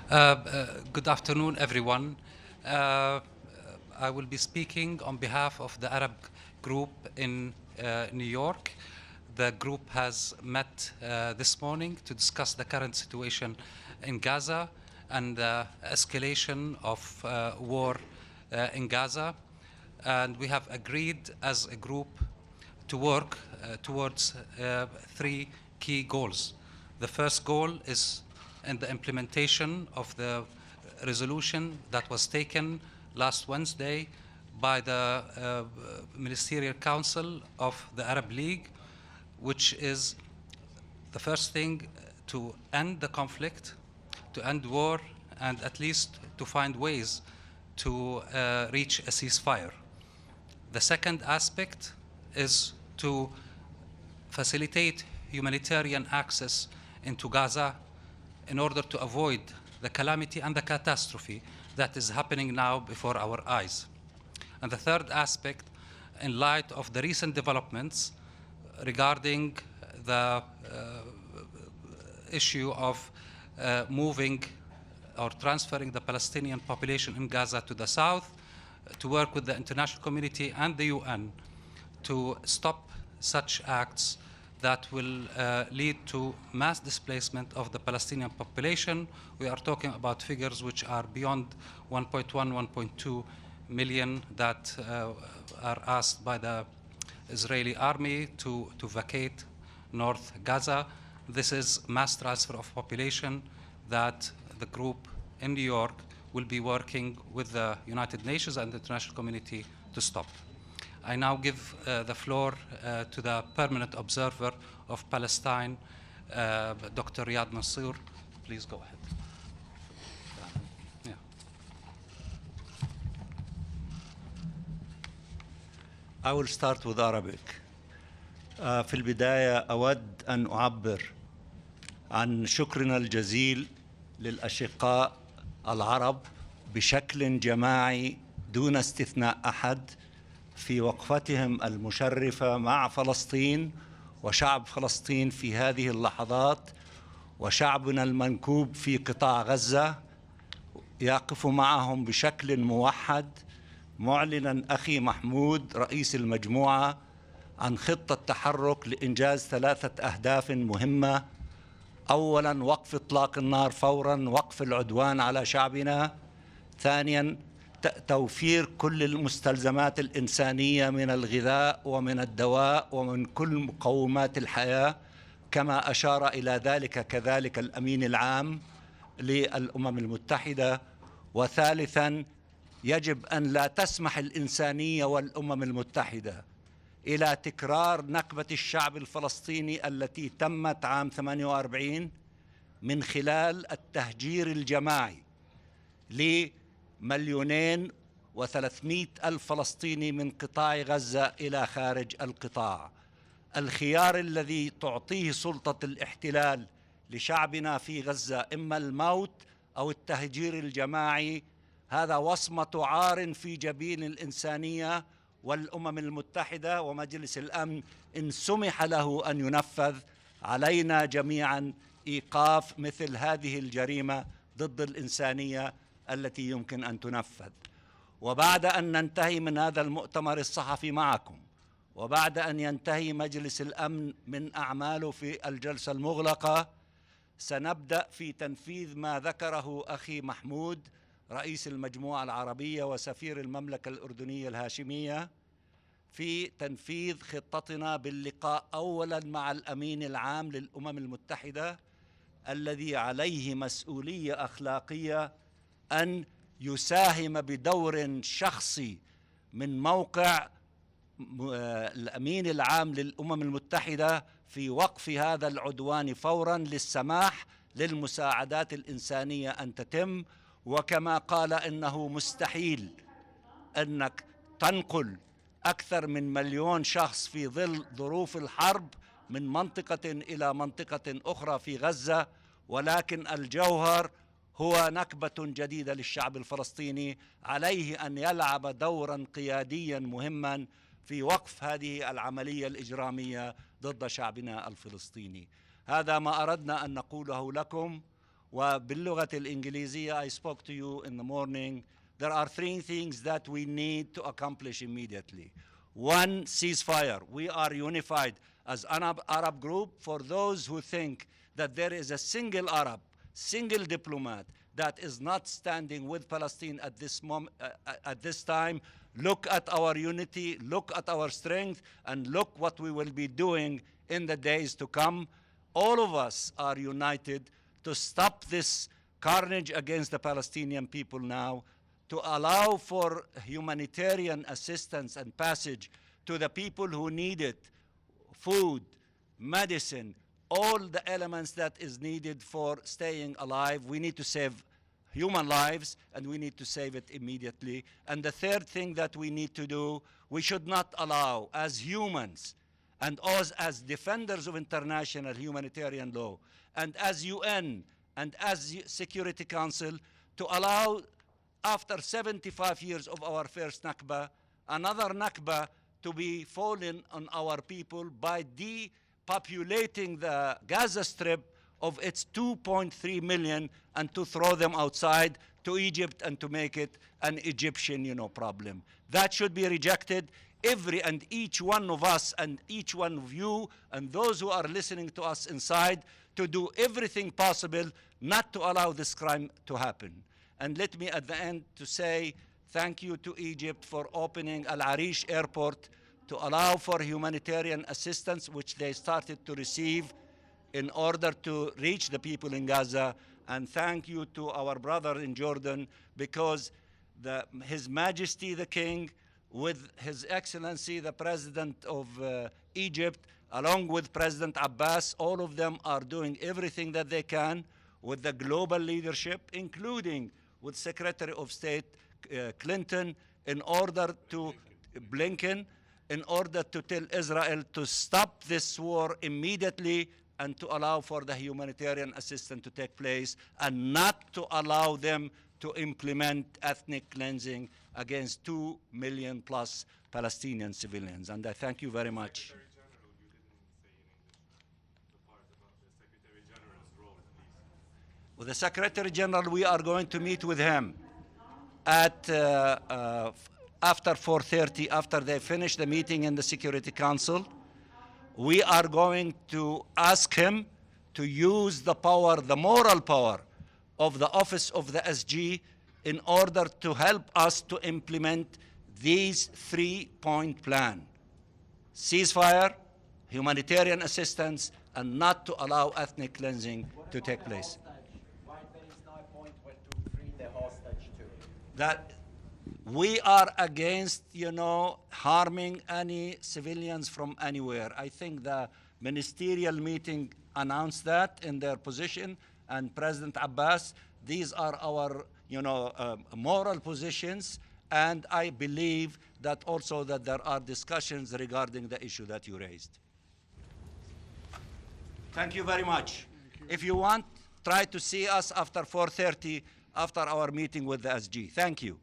Good afternoon, everyone. Uh, I will be speaking on behalf of the Arab group in New York. The group has met this morning to discuss the current situation in Gaza and the escalation of war in Gaza. And we have agreed as a group to work towards three key goals. The first goal is in the implementation of the resolution that was taken last Wednesday by the Ministerial Council of the Arab League, which is the first thing to end the conflict, to end war, and at least to find ways to reach a ceasefire. The second aspect is to facilitate humanitarian access into Gaza in order to avoid the calamity and the catastrophe that is happening now before our eyes. And the third aspect, in light of the recent developments regarding the issue of moving or transferring the Palestinian population in Gaza to the south, to work with the international community and the UN to stop such acts that will lead to mass displacement of the Palestinian population. We are talking about figures which are beyond 1.1, 1.2 million that are asked by the Israeli army to vacate North Gaza. This is mass transfer of population that the group in New York will be working with the United Nations and the international community to stop. I now give the floor to the permanent observer of Palestine, Dr. Riyad Mansour. Please go ahead. I will start with Arabic. في البداية أود أن أعبر عن شكرنا الجزيل للأشقاء العرب بشكل جماعي دون استثناء أحد في وقفتهم المشرفة مع فلسطين وشعب فلسطين في هذه اللحظات، وشعبنا المنكوب في قطاع غزة يقف معهم بشكل موحد، معلنا أخي محمود رئيس المجموعة عن خطة تحرك لإنجاز 3 أهداف مهمة. أولاً وقف إطلاق النار فوراً، وقف العدوان على شعبنا. ثانياً توفير كل المستلزمات الإنسانية من الغذاء ومن الدواء ومن كل مقومات الحياة، كما أشار إلى ذلك كذلك الأمين العام للأمم المتحدة. وثالثاً يجب أن لا تسمح الإنسانية والأمم المتحدة إلى تكرار نكبة الشعب الفلسطيني التي تمت عام 48 من خلال التهجير الجماعي ل2,300,000 فلسطيني من قطاع غزة إلى خارج القطاع. الخيار الذي تعطيه سلطة الاحتلال لشعبنا في غزة إما الموت أو التهجير الجماعي، هذا وصمة عار في جبين الإنسانية والأمم المتحدة ومجلس الأمن. إن سمح له أن ينفذ، علينا جميعاً إيقاف مثل هذه الجريمة ضد الإنسانية التي يمكن أن تنفذ. وبعد أن ننتهي من هذا المؤتمر الصحفي معكم، وبعد أن ينتهي مجلس الأمن من أعماله في الجلسة المغلقة، سنبدأ في تنفيذ ما ذكره أخي محمود رئيس المجموعة العربية وسفير المملكة الأردنية الهاشمية في تنفيذ خطتنا باللقاء أولاً مع الأمين العام للأمم المتحدة الذي عليه مسؤولية أخلاقية أن يساهم بدور شخصي من موقع الأمين العام للأمم المتحدة في وقف هذا العدوان فوراً للسماح للمساعدات الإنسانية أن تتم. وكما قال إنه مستحيل أنك تنقل أكثر من 1,000,000 شخص في ظل ظروف الحرب من منطقة إلى منطقة أخرى في غزة، ولكن الجوهر هو نكبة جديدة للشعب الفلسطيني. عليه أن يلعب دوراً قيادياً مهماً في وقف هذه العملية الإجرامية ضد شعبنا الفلسطيني. هذا ما أردنا أن نقوله لكم، وباللغة الإنجليزية I spoke to you in the morning. There are three things that we need to accomplish immediately. One, ceasefire. We are unified as an Arab group. For those who think that there is a single Arab, single diplomat that is not standing with Palestine at this time, look at our unity, look at our strength, and look what we will be doing in the days to come. All of us are united to stop this carnage against the Palestinian people now, to allow for humanitarian assistance and passage to the people who need it, food, medicine, all the elements that is needed for staying alive. We need to save human lives, and we need to save it immediately. And the third thing that we need to do, we should not allow, as humans, and as defenders of international humanitarian law, and as UN, and as Security Council, to allow, after 75 years of our first Nakba, another Nakba to be fallen on our people by depopulating the Gaza Strip of its 2.3 million and to throw them outside to Egypt and to make it an Egyptian, problem. That should be rejected. Every and each one of us and each one of you and those who are listening to us inside to do everything possible not to allow this crime to happen. And let me at the end to say thank you to Egypt for opening Al-Arish airport to allow for humanitarian assistance, which they started to receive in order to reach the people in Gaza. And thank you to our brother in Jordan, because His Majesty the King, with His Excellency the President of Egypt, along with President Abbas, all of them are doing everything that they can with the global leadership, including with Secretary of State Clinton, in order to Blinken, in order to tell Israel to stop this war immediately and to allow for the humanitarian assistance to take place, and not to allow them to implement ethnic cleansing against 2 million plus Palestinian civilians. And I thank you very much. With the Secretary General, we are going to meet with him at after 4:30, after they finish the meeting in the Security Council. We are going to ask him to use the power, the moral power of the office of the SG in order to help us to implement these 3-point plan: ceasefire, humanitarian assistance, and not to allow ethnic cleansing to take place. Why there is no point where to free the hostage too? That we are against, harming any civilians from anywhere. I think the ministerial meeting announced that in their position, and President Abbas, these are our, moral positions, and I believe that also that there are discussions regarding the issue that you raised. Thank you very much. If you want, try to see us after 4:30, after our meeting with the SG. Thank you.